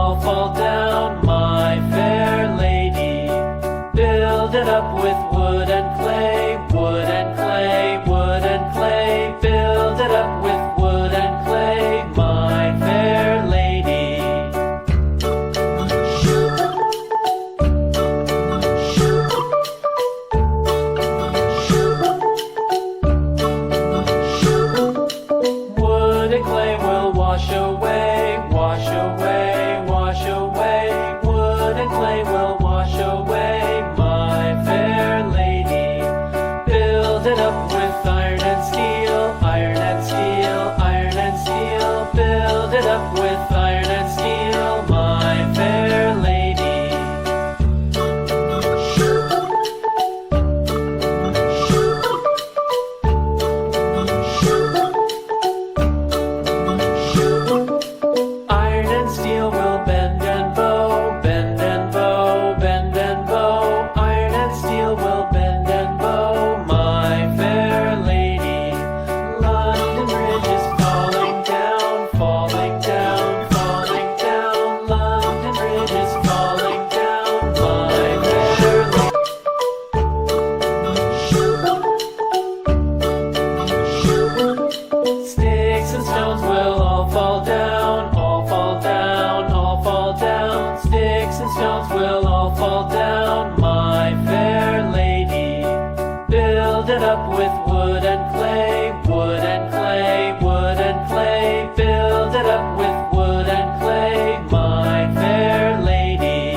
all fall down, my fair lady. Build it up with wood and clay, wood and clay, wood and clay. Build it up with wood and clay, my fair lady. Wood and clay will wash away, wash away, wash away. Wood and clay will wash away, my fair lady. Build it up with iron and steel, iron and steel, iron and steel. Build it up with iron and steel, my fair lady. Iron and steel will bend and bow, bend and bow, bend and bow. Iron and steel will bend and bow, my fair lady. London Bridge is falling down, falling down, falling down. London Bridge is falling down, my fair lady. Sticks and stones will all fall down, all fall down, all fall down. Sticks and stones will all fall down, my fair lady. Build it up with wood and clay, wood and clay, wood and clay. Build it up with wood and clay, my fair lady.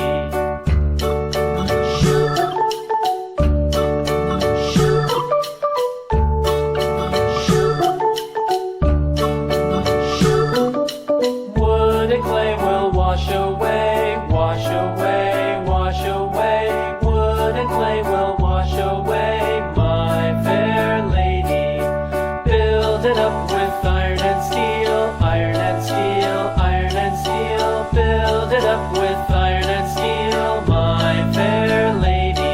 Wood and clay will wash away, wash away, wash away. Wood and clay will wash away, my fair lady. Build it up with iron and steel, iron and steel, iron and steel. Build it up with iron and steel, my fair lady.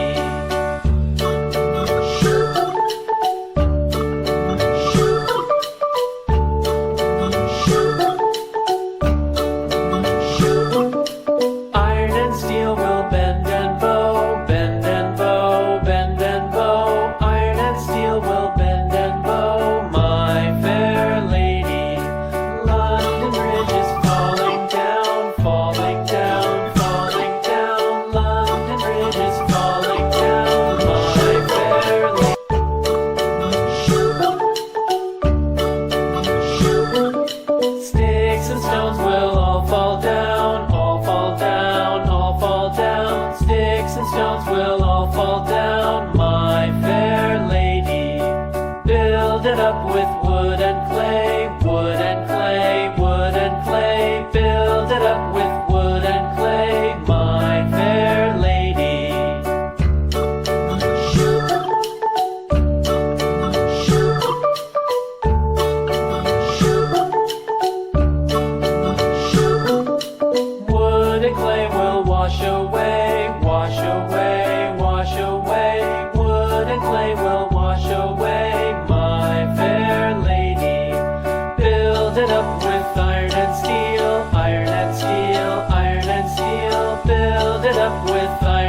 Iron and steel will bend and bow, bend and bow, bend and bow. Iron and steel will bend and bow, my fair lady. London Bridge is falling down, falling down, falling down. London Bridge is falling down, my fair lady. Sticks and stones will all fall down, all fall down, all fall down. Sticks and stones will all fall down, my fair lady. Build it up with wood and clay, wood and clay, wood and clay. Build it up with wood and clay, my fair lady. Wood and clay will wash away, wash away, wash away. Wood and clay will wash away, my fair lady. Build it up with iron and steel, iron and steel, iron and steel. Build it up with iron